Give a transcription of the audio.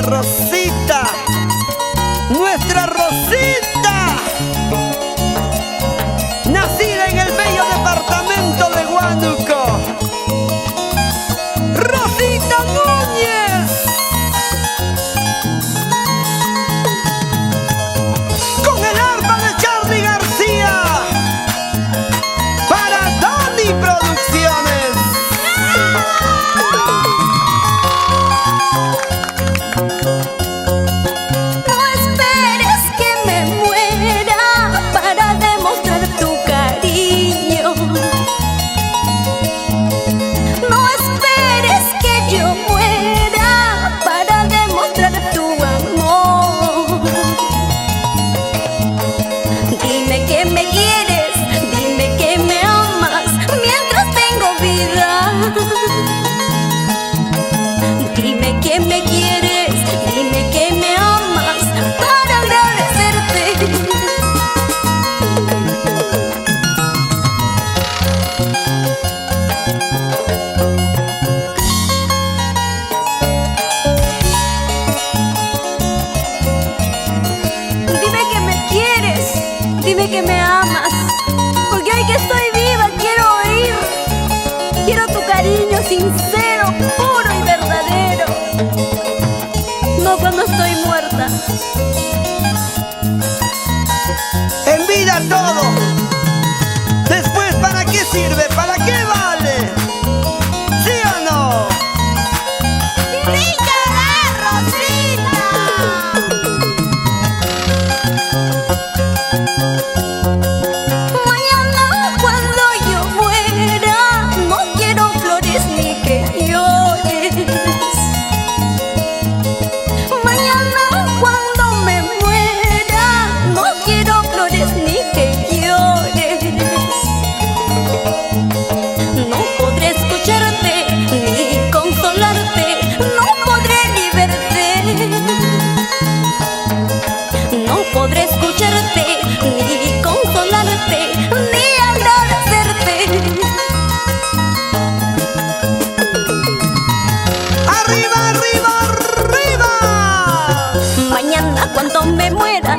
Rosita, nuestra Rosita, nacida en el bello departamento de Huánuco. Rosita Núñez, con el arpa de Charly García, para Dani Producciones. No esperes que me muera para demostrar tu cariño. No esperes que yo muera para demostrar tu amor. Dime que me quieres, dime que me amas mientras tengo vida. Dime que me quieres, dime que me amas para agradecerte. Dime que me quieres, dime que me amas, porque hoy que estoy viva quiero oír. Quiero tu cariño sincero, puro y verdadero. No cuando estoy muerta. En vida todo. Después, ¿para qué sirve? ¿Para qué vale? ¿Sí o no? ¡Dígale, Rosita! Mañana cuando yo muera, no quiero flores ni que llores. Mañana cuando me muera, no quiero flores ni que llores. No podré escucharte ni consolarte, no podré ni verte. No podré escucharte ni consolarte ni agradecerte. ¡Arriba, arriba, arriba! Mañana cuando me muera,